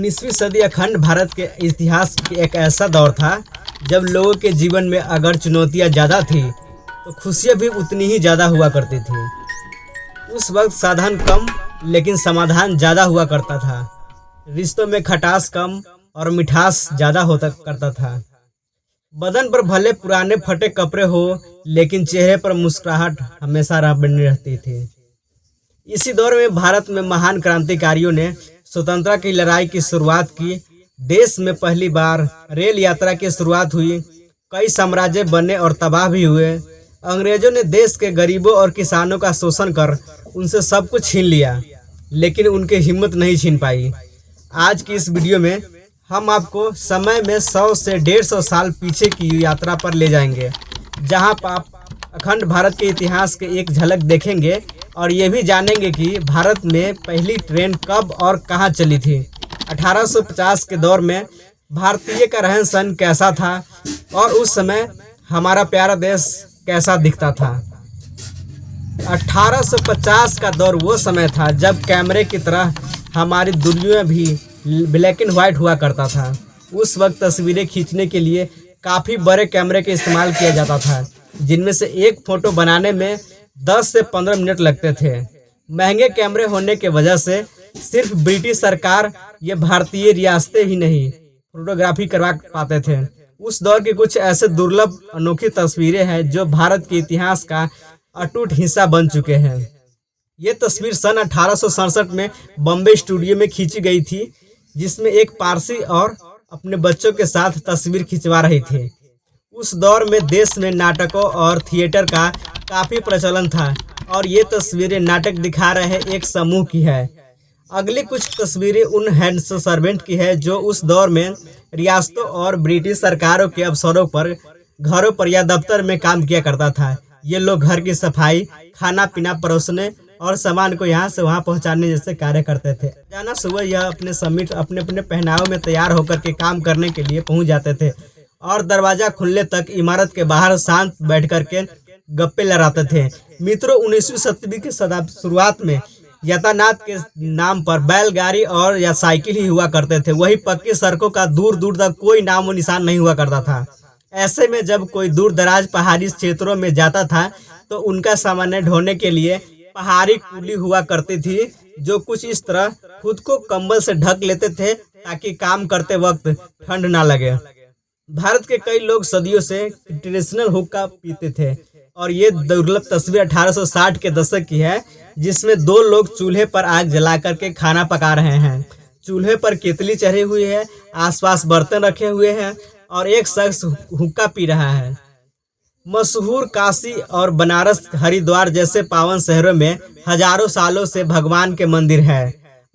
19वीं सदी अखंड भारत के इतिहास की एक ऐसा दौर था जब लोगों के जीवन में अगर चुनौतियां ज़्यादा थी तो खुशियां भी उतनी ही ज़्यादा हुआ करती थी। उस वक्त साधन कम लेकिन समाधान ज़्यादा हुआ करता था। रिश्तों में खटास कम और मिठास ज़्यादा होता करता था। बदन पर भले पुराने फटे कपड़े हो लेकिन चेहरे पर मुस्कुराहट हमेशा बनी रहती थी। इसी दौर में भारत में महान क्रांतिकारियों ने स्वतंत्रता की लड़ाई की शुरुआत की। देश में पहली बार रेल यात्रा की शुरुआत हुई। कई साम्राज्य बने और तबाह भी हुए। अंग्रेजों ने देश के गरीबों और किसानों का शोषण कर उनसे सब कुछ छीन लिया, लेकिन उनकी हिम्मत नहीं छीन पाई। आज की इस वीडियो में हम आपको समय में 100 से 150 साल पीछे की यात्रा पर ले जाएंगे, जहां आप अखंड भारत के इतिहास के एक झलक देखेंगे और ये भी जानेंगे कि भारत में पहली ट्रेन कब और कहां चली थी। 1850 के दौर में भारतीय का रहन सहन कैसा था और उस समय हमारा प्यारा देश कैसा दिखता था। 1850 का दौर वो समय था जब कैमरे की तरह हमारी दुनिया भी ब्लैक एंड वाइट हुआ करता था। उस वक्त तस्वीरें खींचने के लिए काफ़ी बड़े कैमरे का इस्तेमाल किया जाता था, जिनमें से एक फ़ोटो बनाने में 10 से 15 मिनट लगते थे। महंगे कैमरे होने के वजह से सिर्फ ब्रिटिश सरकार ये भारतीय रियासतें ही नहीं फोटोग्राफी करवा पाते थे। उस दौर की कुछ ऐसे दुर्लभ अनोखी तस्वीरें हैं जो भारत के इतिहास का अटूट हिस्सा बन चुके हैं। ये तस्वीर सन 1867 में बॉम्बे स्टूडियो में खींची गई थी, जिसमें एक पारसी और अपने बच्चों के साथ तस्वीर खिंचवा रही थी। उस दौर में देश में नाटकों और थिएटर का काफ़ी प्रचलन था और ये तस्वीरें नाटक दिखा रहे एक समूह की है। अगली कुछ तस्वीरें उन हैंड्स सर्वेंट की है जो उस दौर में रियासतों और ब्रिटिश सरकारों के अवसरों पर घरों पर या दफ्तर में काम किया करता था। ये लोग घर की सफाई, खाना पीना परोसने और सामान को यहाँ से वहाँ पहुँचाने जैसे कार्य करते थे। रोजाना सुबह यह अपने अपने पहनावे में तैयार होकर के काम करने के लिए पहुँच जाते थे और दरवाजा खुलने तक इमारत के बाहर शांत बैठ करके गप्पे लड़ाते थे। मित्रों, 19वीं सदी की शुरुआत में यातायात के नाम पर बैलगाड़ी और या साइकिल ही हुआ करते थे। वही पक्की सड़कों का दूर दूर तक कोई नामो निशान नहीं हुआ करता था। ऐसे में जब कोई दूर दराज पहाड़ी क्षेत्रों में जाता था तो उनका सामान ढोने के लिए पहाड़ी कुली हुआ करती थी, जो कुछ इस तरह खुद को कंबल से ढक लेते थे ताकि काम करते वक्त ठंड ना लगे। भारत के कई लोग सदियों से ट्रेडिशनल हुक्का पीते थे और ये दुर्लभ तस्वीर 1860 के दशक की है, जिसमें दो लोग चूल्हे पर आग जला करके खाना पका रहे हैं। चूल्हे पर केतली चढ़ी हुई है, आसपास बर्तन रखे हुए हैं और एक शख्स हुक्का पी रहा है। मशहूर काशी और बनारस, हरिद्वार जैसे पावन शहरों में हजारों सालों से भगवान के मंदिर है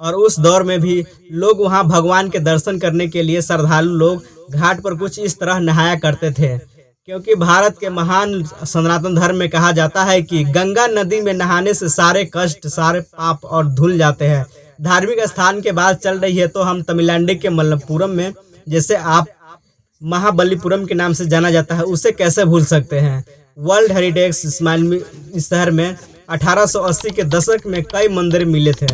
और उस दौर में भी लोग वहां भगवान के दर्शन करने के लिए श्रद्धालु लोग घाट पर कुछ इस तरह नहाया करते थे, क्योंकि भारत के महान सनातन धर्म में कहा जाता है कि गंगा नदी में नहाने से सारे कष्ट, सारे पाप और धुल जाते हैं। धार्मिक स्थान के बात चल रही है तो हम तमिलनाडु के मलप्पुरम में, जैसे आप महाबलीपुरम के नाम से जाना जाता है, उसे कैसे भूल सकते हैं। वर्ल्ड हेरिटेज इस शहर में 1880 के दशक में कई मंदिर मिले थे,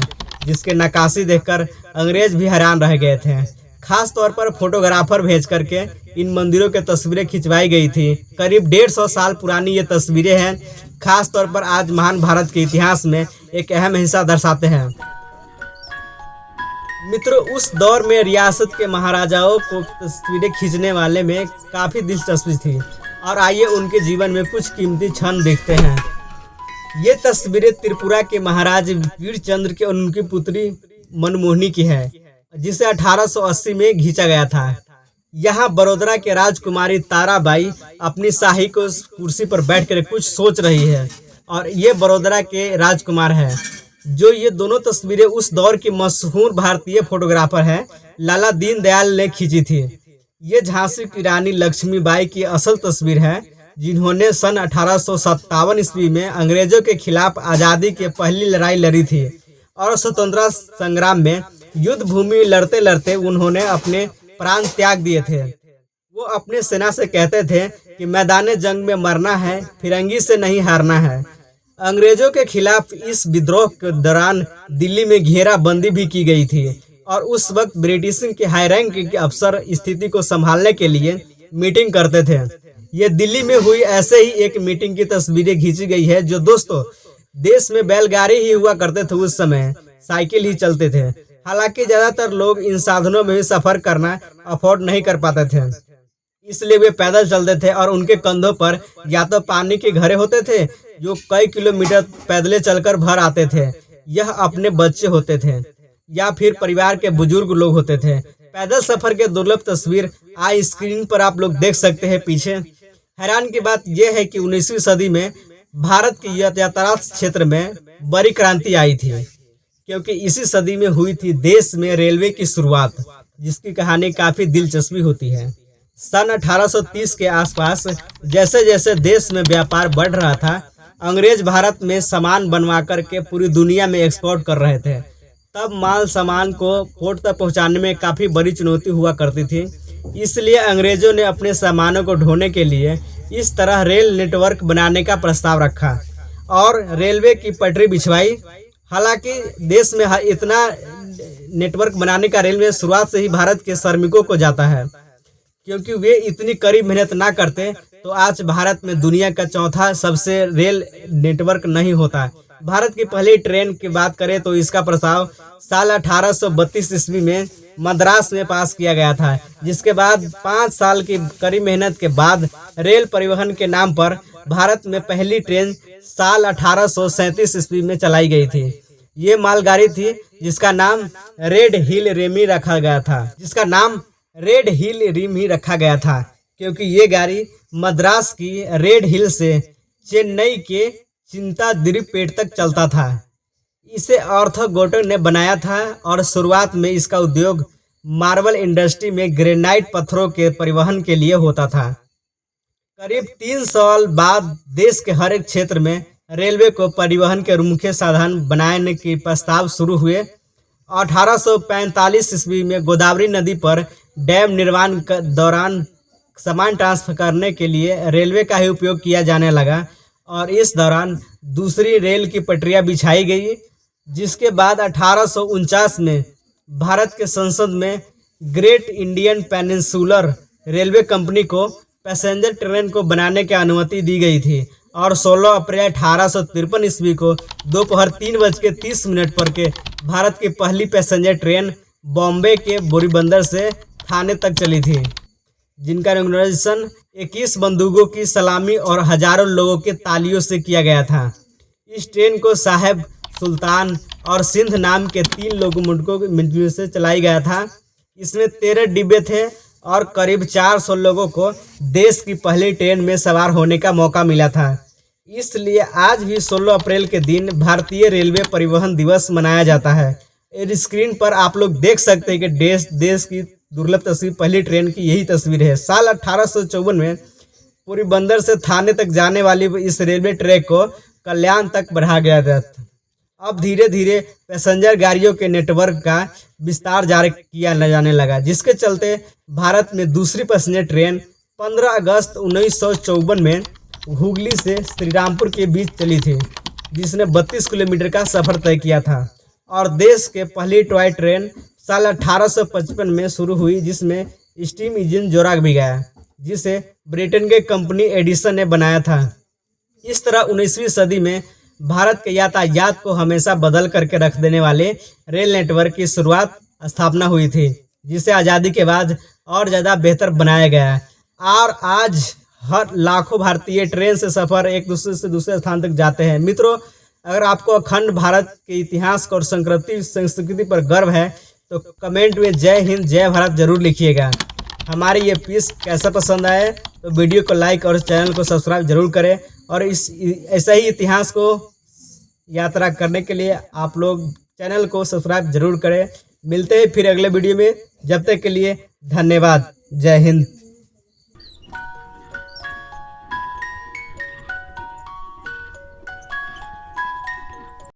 जिसके नक्काशी देखकर अंग्रेज भी हैरान रह गए थे। खास तौर पर फोटोग्राफर भेज करके इन मंदिरों की तस्वीरें खिंचवाई गई थी। करीब 150 साल पुरानी ये तस्वीरें हैं। खास तौर पर आज महान भारत के इतिहास में एक अहम हिस्सा दर्शाते हैं। मित्रों, उस दौर में रियासत के महाराजाओं को तस्वीरें खींचने वाले में काफ़ी दिलचस्पी थी और आइए उनके जीवन में कुछ कीमती क्षण देखते हैं। ये तस्वीरें त्रिपुरा के महाराज वीरचंद्र के और उनकी पुत्री मनमोहिनी की है, जिसे 1880 में खींचा गया था। यहाँ बड़ौदा के राजकुमारी ताराबाई अपनी शाही को कुर्सी पर बैठकर कुछ सोच रही है और ये बड़ौदा के राजकुमार हैं। जो ये दोनों तस्वीरें उस दौर की मशहूर भारतीय फोटोग्राफर हैं लाला दीनदयाल ने खींची थी। ये झांसी की रानी लक्ष्मीबाई की असल तस्वीर है, जिन्होंने सन 1857 ईस्वी में अंग्रेजों के खिलाफ आज़ादी की पहली लड़ाई लड़ी थी और स्वतंत्रता संग्राम में युद्ध भूमि लड़ते लड़ते उन्होंने अपने प्राण त्याग दिए थे। वो अपने सेना से कहते थे कि मैदान जंग में मरना है, फिरंगी से नहीं हारना है। अंग्रेजों के खिलाफ इस विद्रोह के दौरान दिल्ली में घेराबंदी भी की गई थी। और उस वक्त ब्रिटिश के हाई रैंक के अफसर स्थिति को संभालने के लिए मीटिंग करते थे। ये दिल्ली में हुई ऐसे ही एक मीटिंग की तस्वीरें खींची गई है। जो दोस्तों, देश में बैलगाड़ी ही हुआ करते थे उस समय, साइकिल ही चलते थे। हालांकि ज्यादातर लोग इन साधनों में भी सफर करना अफोर्ड नहीं कर पाते थे, इसलिए वे पैदल चलते थे और उनके कंधों पर या तो पानी के घड़े होते थे जो कई किलोमीटर पैदले चलकर भर आते थे, यह अपने बच्चे होते थे या फिर परिवार के बुजुर्ग लोग होते थे। पैदल सफर के दुर्लभ तस्वीर आज स्क्रीन पर आप लोग देख सकते हैं पीछे। हैरान की बात यह है कि 19वीं सदी में भारत के यातायात क्षेत्र में बड़ी क्रांति आई थी, क्योंकि इसी सदी में हुई थी देश में रेलवे की शुरुआत, जिसकी कहानी काफी दिलचस्पी होती है। सन 1830 के आसपास जैसे जैसे देश में व्यापार बढ़ रहा था, अंग्रेज भारत में सामान बनवा करके पूरी दुनिया में एक्सपोर्ट कर रहे थे। तब माल सामान को पोर्ट तक पहुंचाने में काफ़ी बड़ी चुनौती हुआ करती थी, इसलिए अंग्रेजों ने अपने सामानों को ढोने के लिए इस तरह रेल नेटवर्क बनाने का प्रस्ताव रखा और रेलवे की पटरी बिछवाई। हालांकि देश में इतना नेटवर्क बनाने का रेलवे शुरुआत से ही भारत के श्रमिकों को जाता है, क्योंकि वे इतनी कड़ी मेहनत ना करते तो आज भारत में दुनिया का चौथा सबसे रेल नेटवर्क नहीं होता। भारत की पहली ट्रेन की बात करें तो इसका प्रस्ताव साल 1832 ईस्वी में मद्रास में पास किया गया था, जिसके बाद 5 साल की कड़ी मेहनत के बाद रेल परिवहन के नाम पर भारत में पहली ट्रेन साल 1837 ईस्वी में चलाई गई थी। ये मालगाड़ी थी जिसका नाम रेड हिल रेमी रखा गया था, क्योंकि ये गाड़ी मद्रास की रेड हिल से चेन्नई के चिंतादिरीपेट तक चलता था। इसे आर्थर गोटन ने बनाया था और शुरुआत में इसका उपयोग मार्बल इंडस्ट्री में ग्रेनाइट पत्थरों के परिवहन के लिए होता था। करीब 3 साल बाद देश के हर एक क्षेत्र में रेलवे को परिवहन के मुख्य साधन बनाने के प्रस्ताव शुरू हुए। 1845 ईस्वी में गोदावरी नदी पर डैम निर्माण के दौरान सामान ट्रांसफर करने के लिए रेलवे का ही उपयोग किया जाने लगा और इस दौरान दूसरी रेल की पटरियां बिछाई गई, जिसके बाद 1849 में भारत के संसद में great Indian peninsular railway company को पैसेंजर ट्रेन को बनाने की अनुमति दी गई थी और 16 अप्रैल 1853 ईस्वी को दोपहर 3:30 पर के भारत की पहली पैसेंजर ट्रेन बॉम्बे के बोरीबंदर से थाने तक चली थी, जिनका इनॉग्रेशन 21 बंदूकों की सलामी और हजारों लोगों के तालियों से किया गया था। इस ट्रेन को साहेब सुल्तान और सिंध नाम के 3 लोकोमोटिव से चलाई गया था। इसमें 13 डिब्बे थे और करीब 400 लोगों को देश की पहली ट्रेन में सवार होने का मौका मिला था। इसलिए आज भी 16 अप्रैल के दिन भारतीय रेलवे परिवहन दिवस मनाया जाता है। इस स्क्रीन पर आप लोग देख सकते हैं कि देश की दुर्लभ तस्वीर पहली ट्रेन की यही तस्वीर है। साल 1854 में पोरबंदर से थाने तक जाने वाली इस रेलवे ट्रैक को कल्याण तक बढ़ाया गया था। अब धीरे धीरे पैसेंजर गाड़ियों के नेटवर्क का विस्तार जारी किया जाने लगा, जिसके चलते भारत में दूसरी पैसेंजर ट्रेन 15 अगस्त 1954 में हुगली से श्रीरामपुर के बीच चली थी, जिसने 32 किलोमीटर का सफर तय किया था। और देश के पहली टॉय ट्रेन साल 1855 में शुरू हुई, जिसमें स्टीम इंजन जोड़ा भी गया, जिसे ब्रिटेन के कंपनी एडिसन ने बनाया था। इस तरह 19वीं सदी में भारत के यातायात को हमेशा बदल करके रख देने वाले रेल नेटवर्क की स्थापना हुई थी, जिसे आज़ादी के बाद और ज़्यादा बेहतर बनाया गया। और आज हर लाखों भारतीय ट्रेन से सफ़र एक दूसरे से दूसरे स्थान तक जाते हैं। मित्रों, अगर आपको अखंड भारत के इतिहास और संस्कृति पर गर्व है तो कमेंट में जय हिंद जय भारत जरूर लिखिएगा। हमारी ये पीस कैसा पसंद आए तो वीडियो को लाइक और चैनल को सब्सक्राइब जरूर करें। और ऐसा ही इतिहास को यात्रा करने के लिए आप लोग चैनल को सब्सक्राइब जरूर करें। मिलते हैं फिर अगले वीडियो में, जब तक के लिए धन्यवाद। जय हिंद।